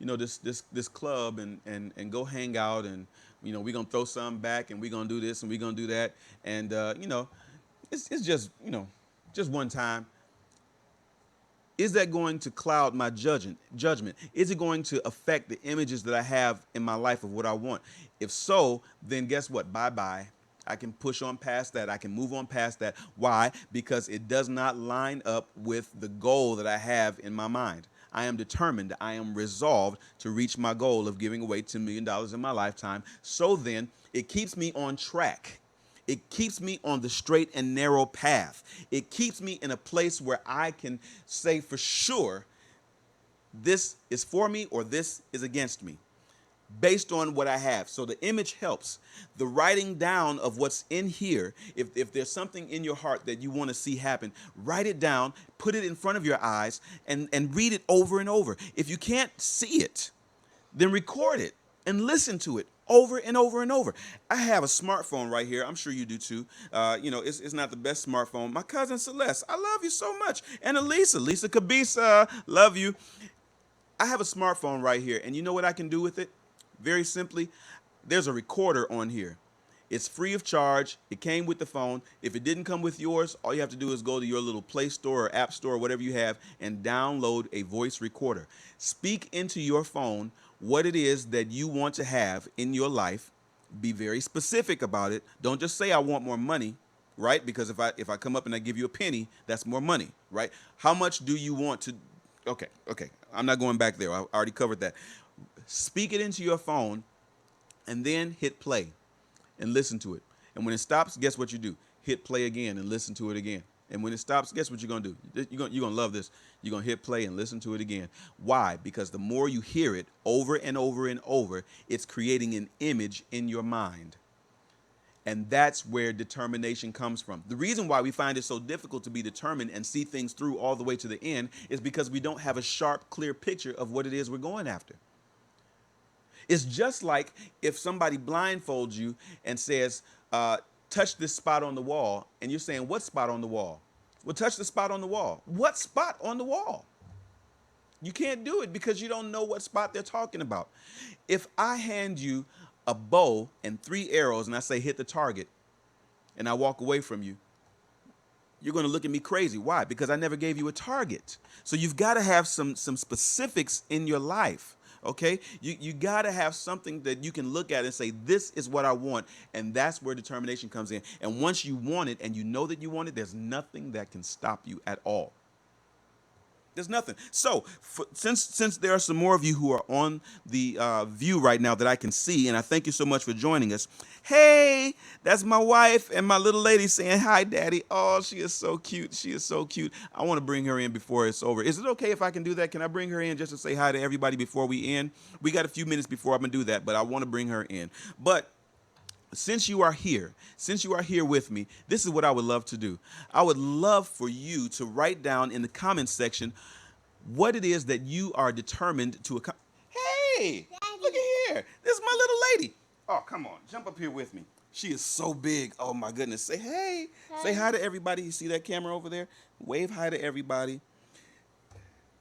B: this club and go hang out, and we're going to throw something back, and we're going to do this and we're going to do that. And, it's just, just one time. Is that going to cloud my judgment? Is it going to affect the images that I have in my life of what I want? If so, then guess what? Bye-bye. I can push on past that. I can move on past that. Why? Because it does not line up with the goal that I have in my mind. I am determined, I am resolved to reach my goal of giving away $10 million in my lifetime. So then it keeps me on track. It keeps me on the straight and narrow path. It keeps me in a place where I can say for sure, this is for me or this is against me, based on what I have. So the image helps. The writing down of what's in here, if there's something in your heart that you want to see happen, write it down, put it in front of your eyes, and read it over and over. If you can't see it, then record it and listen to it over and over and over. I have a smartphone right here. I'm sure you do too. It's not the best smartphone. My cousin Celeste, I love you so much. And Lisa Kabisa, love you. I have a smartphone right here, and you know what I can do with it? Very simply, there's a recorder on here. It's free of charge. It came with the phone. If it didn't come with yours, all you have to do is go to your little Play Store or App Store, or whatever you have, and download a voice recorder. Speak into your phone what it is that you want to have in your life. Be very specific about it. Don't just say, I want more money, right? Because if I come up and I give you a penny, that's more money, right? How much do you want to? Okay. I'm not going back there. I already covered that. Speak it into your phone, and then hit play and listen to it. And when it stops, guess what you do? Hit play again and listen to it again. And when it stops, guess what you're going to do? You're going to love this. You're going to hit play and listen to it again. Why? Because the more you hear it over and over and over, it's creating an image in your mind. And that's where determination comes from. The reason why we find it so difficult to be determined and see things through all the way to the end is because we don't have a sharp, clear picture of what it is we're going after. It's just like if somebody blindfolds you and says, touch this spot on the wall, and you're saying, what spot on the wall? Well, touch the spot on the wall. What spot on the wall? You can't do it because you don't know what spot they're talking about. If I hand you a bow and 3 arrows and I say, hit the target, and I walk away from you, you're going to look at me crazy. Why? Because I never gave you a target. So you've got to have some specifics in your life. Okay, you got to have something that you can look at and say, this is what I want. And that's where determination comes in. And once you want it and you know that you want it, there's nothing that can stop you at all. There's nothing. So since there are some more of you who are on the view right now that I can see, and I thank you so much for joining us. Hey, that's my wife and my little lady saying hi, Daddy. Oh, she is so cute. She is so cute. I want to bring her in before it's over. Is it okay if I can do that? Can I bring her in just to say hi to everybody before we end? We got a few minutes before I'm going to do that, but I want to bring her in. But since you are here with me, this is what I would love to do. I would love for you to write down in the comments section what it is that you are determined to accomplish. Hey, Daddy, look at here. This is my little lady. Oh, come on. Jump up here with me. She is so big. Oh, my goodness. Say hey. Say hi to everybody. You see that camera over there? Wave hi to everybody.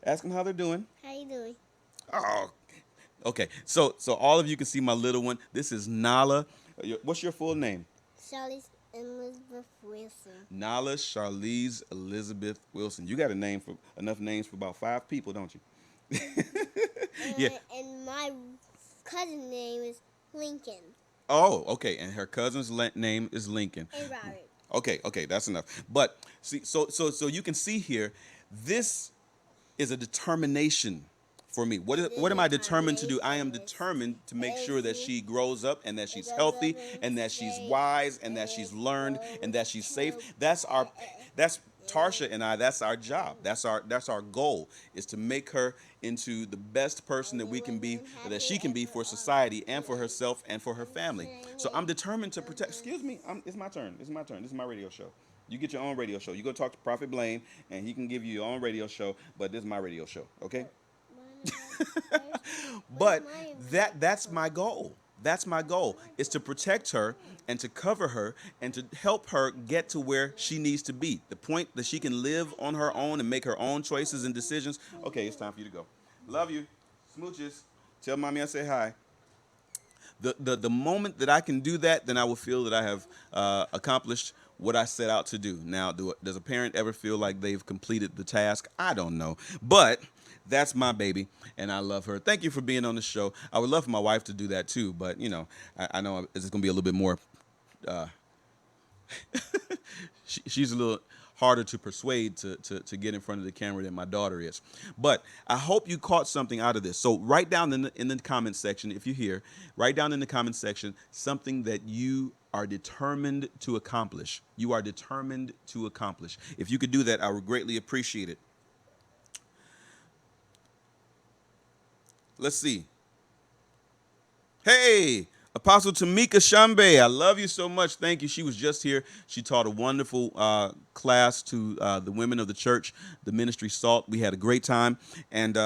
B: Ask them how they're doing.
C: How you doing?
B: Oh, okay. So all of you can see my little one. This is Nala. What's your full name?
C: Charlize Elizabeth Wilson.
B: Nala Charlize Elizabeth Wilson. You got enough names for about 5 people, don't you? Yeah.
C: And my cousin's name is Lincoln.
B: Oh, okay. And her cousin's name is Lincoln.
C: And Robert.
B: Okay, that's enough. But see, so you can see here, this is a determination for me. What am I determined to do? I am determined to make sure that she grows up and that she's healthy and that she's wise and that she's learned and that she's safe. That's Tarsha and I, that's our job. That's our goal, is to make her into the best person that we can be, that she can be for society and for herself and for her family. So I'm determined to protect. Excuse me, it's my turn. This is my radio show. You get your own radio show. You go talk to Prophet Blaine and he can give you your own radio show, but this is my radio show, okay? But that's my goal. That's my goal, is to protect her and to cover her and to help her get to where she needs to be. The point that she can live on her own and make her own choices and decisions. Okay, it's time for you to go. Love you. Smooches. Tell mommy I say hi. The moment that I can do that, then I will feel that I have accomplished what I set out to do. Now, does a parent ever feel like they've completed the task? I don't know. But that's my baby, and I love her. Thank you for being on the show. I would love for my wife to do that too, but, you know, I know it's going to be a little bit more. She's a little harder to persuade to get in front of the camera than my daughter is. But I hope you caught something out of this. So write down in the comments section, if you're here, write down in the comments section something that you are determined to accomplish. You are determined to accomplish. If you could do that, I would greatly appreciate it. Let's see. Hey, Apostle Tamika Shambe, I love you so much. Thank you. She was just here. She taught a wonderful class to the women of the church, the ministry SALT. We had a great time. And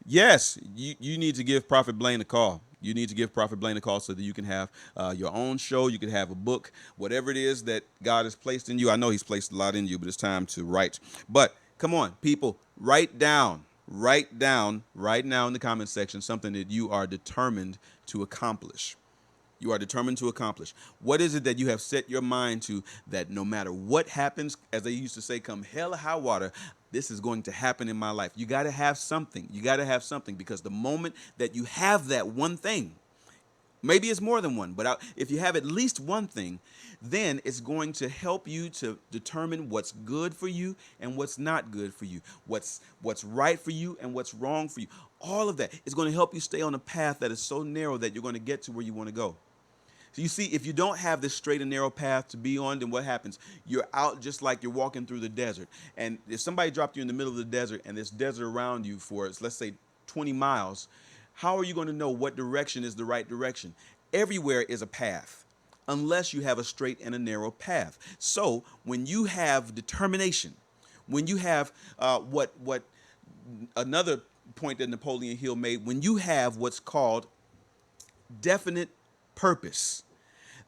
B: yes, you need to give Prophet Blaine a call. You need to give Prophet Blaine a call so that you can have your own show. You can have a book, whatever it is that God has placed in you. I know he's placed a lot in you, but it's time to write. But come on, people, write down right now in the comment section something that you are determined to accomplish. You are determined to accomplish. What is it that you have set your mind to, that no matter what happens, as they used to say, come hell or high water, this is going to happen in my life? You got to have something. You got to have something, because the moment that you have that one thing, maybe it's more than one, but if you have at least one thing, then it's going to help you to determine what's good for you and what's not good for you, what's right for you and what's wrong for you. All of that is going to help you stay on a path that is so narrow that you're going to get to where you want to go. So you see, if you don't have this straight and narrow path to be on, then what happens? You're out just like you're walking through the desert. And if somebody dropped you in the middle of the desert and there's desert around you for, let's say, 20 miles, how are you going to know what direction is the right direction? Everywhere is a path, unless you have a straight and a narrow path. So when you have determination, when you have what another point that Napoleon Hill made, when you have what's called definite purpose,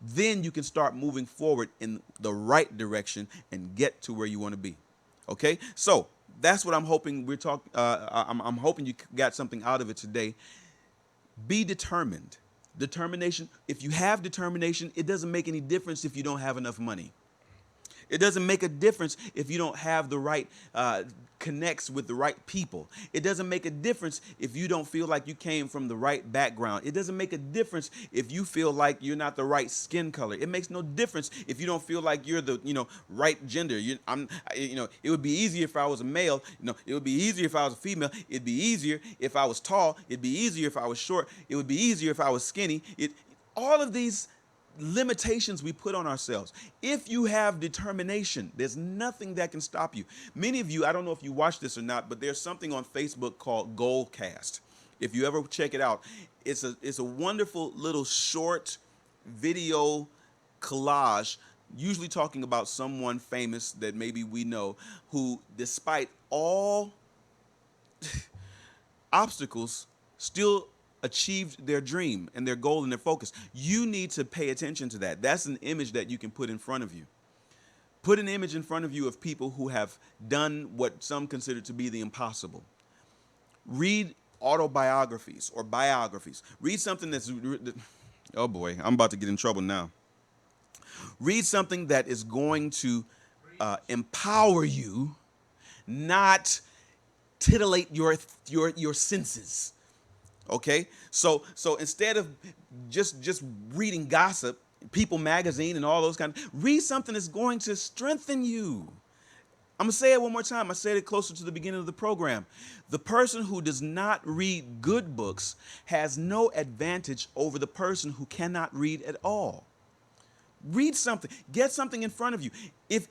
B: then you can start moving forward in the right direction and get to where you want to be. Okay, so that's what I'm hoping we're talking. I'm hoping you got something out of it today. Be determined. Determination. If you have determination, it doesn't make any difference if you don't have enough money. It doesn't make a difference if you don't have the right connects with the right people. It doesn't make a difference if you don't feel like you came from the right background. It doesn't make a difference if you feel like you're not the right skin color. It makes no difference if you don't feel like you're the right gender. It would be easier if I was a male. It would be easier if I was a female. It'd be easier if I was tall. It'd be easier if I was short. It would be easier if I was skinny. All of these limitations we put on ourselves. If you have determination, there's nothing that can stop you. Many of you, I don't know if you watch this or not, but there's something on Facebook called Goalcast. If you ever check it out, it's a wonderful little short video collage, usually talking about someone famous that maybe we know, who, despite all obstacles, still achieved their dream and their goal and their focus. You need to pay attention to that. That's an image that you can put in front of you. Put an image in front of you of people who have done what some consider to be the impossible. Read autobiographies or biographies. Read something that's, oh boy, I'm about to get in trouble now. Read something that is going to empower you, not titillate your senses. Okay, so instead of just reading gossip, People Magazine and all those read something that's going to strengthen you. I'm gonna say it one more time. I said it closer to the beginning of the program. The person who does not read good books has no advantage over the person who cannot read at all. Read something. Get something in front of you.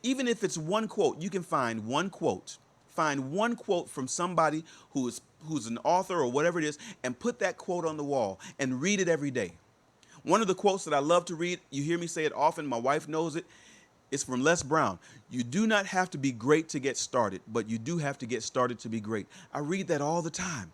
B: Even if it's one quote, you can find one quote. Find one quote from somebody who's an author or whatever it is, and put that quote on the wall and read it every day. One of the quotes that I love to read, you hear me say it often, my wife knows it, it's from Les Brown. You do not have to be great to get started, but you do have to get started to be great. I read that all the time.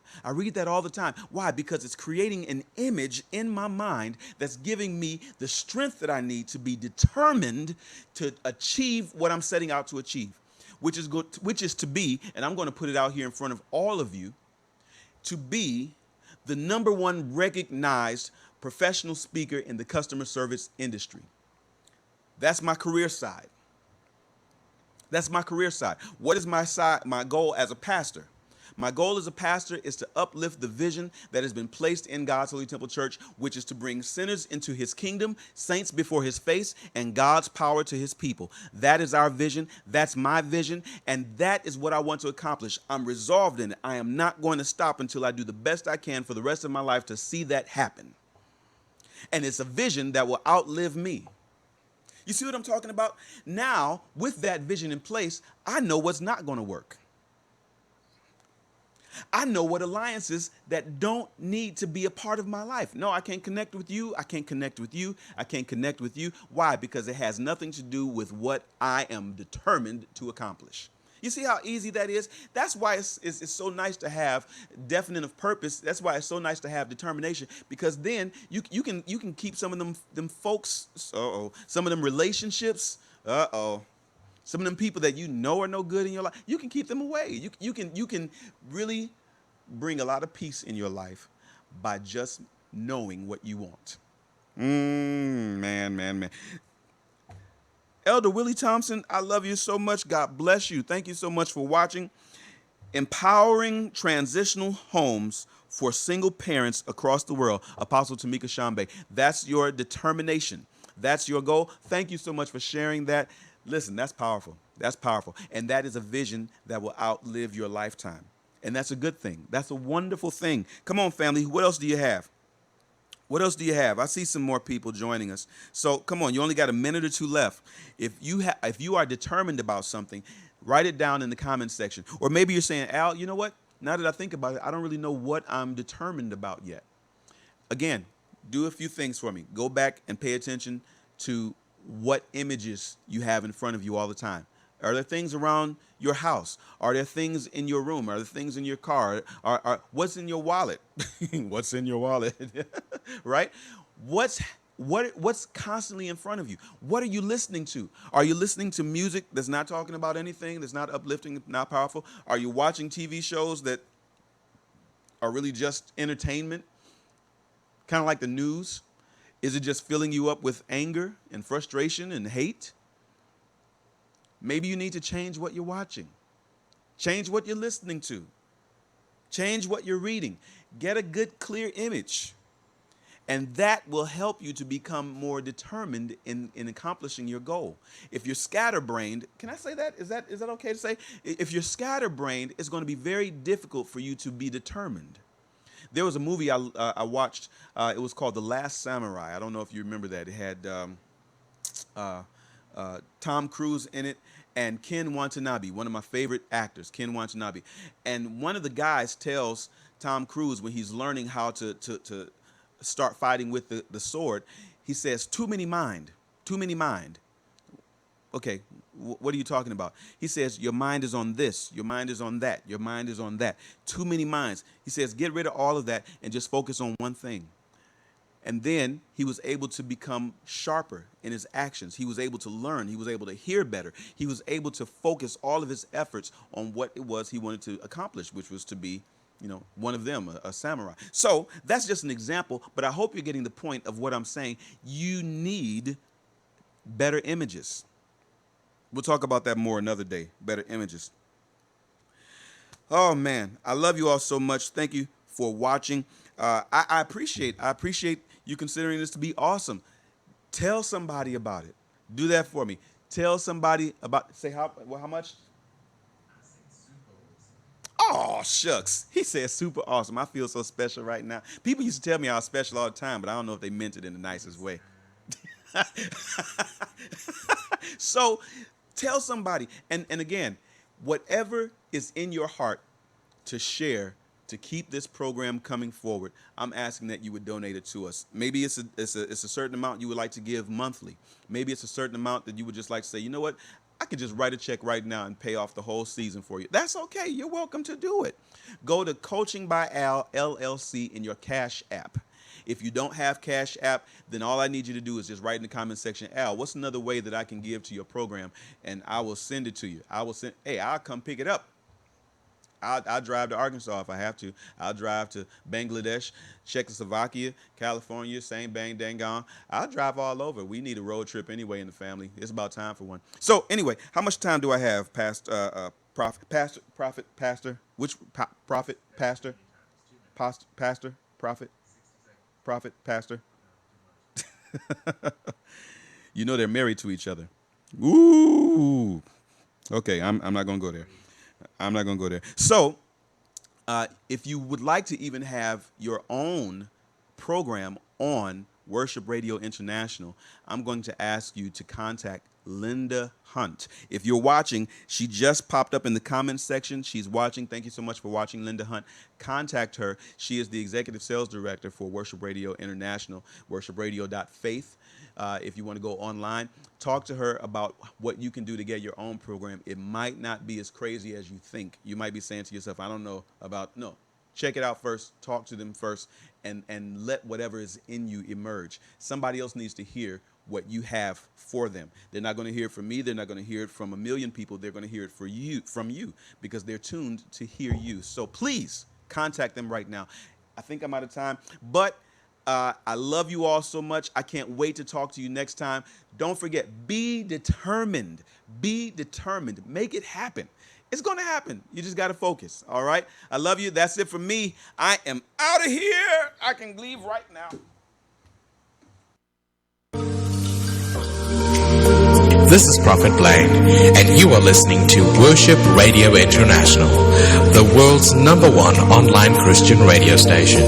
B: Why? Because it's creating an image in my mind that's giving me the strength that I need to be determined to achieve what I'm setting out to achieve, which is to be, and I'm going to put it out here in front of all of you, to be the #1 recognized professional speaker in the customer service industry. That's my career side. What is my goal as a pastor? My goal as a pastor is to uplift the vision that has been placed in God's Holy Temple Church, which is to bring sinners into his kingdom, saints before his face, and God's power to his people. That is our vision. That's my vision. And that is what I want to accomplish. I'm resolved in it. I am not going to stop until I do the best I can for the rest of my life to see that happen. And it's a vision that will outlive me. You see what I'm talking about? Now, with that vision in place, I know what's not going to work. I know what alliances that don't need to be a part of my life. No, I can't connect with you. I can't connect with you. I can't connect with you. Why? Because it has nothing to do with what I am determined to accomplish. You see how easy that is? That's why it's so nice to have definite of purpose. That's why it's so nice to have determination, because then you can keep some of them folks, some of them relationships, some of them people that you know are no good in your life, you can keep them away. You can really bring a lot of peace in your life by just knowing what you want. Man. Elder Willie Thompson, I love you so much. God bless you. Thank you so much for watching. Empowering transitional homes for single parents across the world. Apostle Tamika Shambe. That's your determination. That's your goal. Thank you so much for sharing that. Listen, that's powerful. That's powerful. And that is a vision that will outlive your lifetime. And that's a good thing. That's a wonderful thing. Come on, family. What else do you have? What else do you have? I see some more people joining us. So come on, you only got a minute or two left. If you are determined about something, write it down in the comment section. Or maybe you're saying, Al, you know what? Now that I think about it, I don't really know what I'm determined about yet. Again, do a few things for me. Go back and pay attention to what images you have in front of you all the time. Are there things around your house? Are there things in your room? Are there things in your car? What's in your wallet? What's in your wallet? Right? What's constantly in front of you? What are you listening to? Are you listening to music that's not talking about anything, that's not uplifting, not powerful? Are you watching TV shows that are really just entertainment? Kind of like the news? Is it just filling you up with anger and frustration and hate? Maybe you need to change what you're watching. Change what you're listening to. Change what you're reading. Get a good, clear image. And that will help you to become more determined in accomplishing your goal. If you're scatterbrained, can I say that? Is that okay to say? If you're scatterbrained, it's going to be very difficult for you to be determined. There was a movie I watched. It was called The Last Samurai. I don't know if you remember that. It had Tom Cruise in it and Ken Watanabe, one of my favorite actors, Ken Watanabe. And one of the guys tells Tom Cruise when he's learning how to start fighting with the sword, he says, too many mind. Okay, what are you talking about? He says, your mind is on this, your mind is on that, your mind is on that. Too many minds. He says, get rid of all of that and just focus on one thing. And then he was able to become sharper in his actions. He was able to learn. He was able to hear better. He was able to focus all of his efforts on what it was he wanted to accomplish, which was to be, one of them, a samurai. So that's just an example, but I hope you're getting the point of what I'm saying. You need better images. We'll talk about that more another day, better images. Oh, man, I love you all so much. Thank you for watching. I appreciate you considering this to be awesome. Tell somebody about it. Do that for me. Tell somebody about, say how much? Oh, shucks. He said super awesome. I feel so special right now. People used to tell me I was special all the time, but I don't know if they meant it in the nicest way. So tell somebody. And again, whatever is in your heart to share, to keep this program coming forward, I'm asking that you would donate it to us. Maybe it's a certain amount you would like to give monthly. Maybe it's a certain amount that you would just like to say, you know what? I could just write a check right now and pay off the whole season for you. That's okay. You're welcome to do it. Go to Coaching by Al LLC in your Cash App. If you don't have Cash App, then all I need you to do is just write in the comment section, Al, what's another way that I can give to your program? And I will send it to you. I'll come pick it up. I'll drive to Arkansas if I have to. I'll drive to Bangladesh, Czechoslovakia, California, same bang, dang gone. I'll drive all over. We need a road trip anyway in the family. It's about time for one. So anyway, how much time do I have, Pastor? Which prophet, pastor? Pastor, prophet, pastor? You know they're married to each other. Ooh. Okay, I'm not going to go there. I'm not going to go there. So if you would like to even have your own program on Worship Radio International, I'm going to ask you to contact Linda Hunt. If you're watching, she just popped up in the comments section. She's watching. Thank you so much for watching, Linda Hunt. Contact her. She is the Executive Sales Director for Worship Radio International, worshipradio.faith. If you want to go online, talk to her about what you can do to get your own program. It might not be as crazy as you think. You might be saying to yourself, I don't know about, no. Check it out first, talk to them first, and let whatever is in you emerge. Somebody else needs to hear what you have for them. They're not going to hear it from me. They're not going to hear it from a million people. They're going to hear it from you because they're tuned to hear you. So please contact them right now. I think I'm out of time, but I love you all so much. I can't wait to talk to you next time. Don't forget, be determined. Be determined. Make it happen. It's going to happen. You just got to focus. All right. I love you. That's it for me. I am out of here. I can leave right now.
A: This is Prophet Blaine, and you are listening to Worship Radio International, the world's #1 online Christian radio station.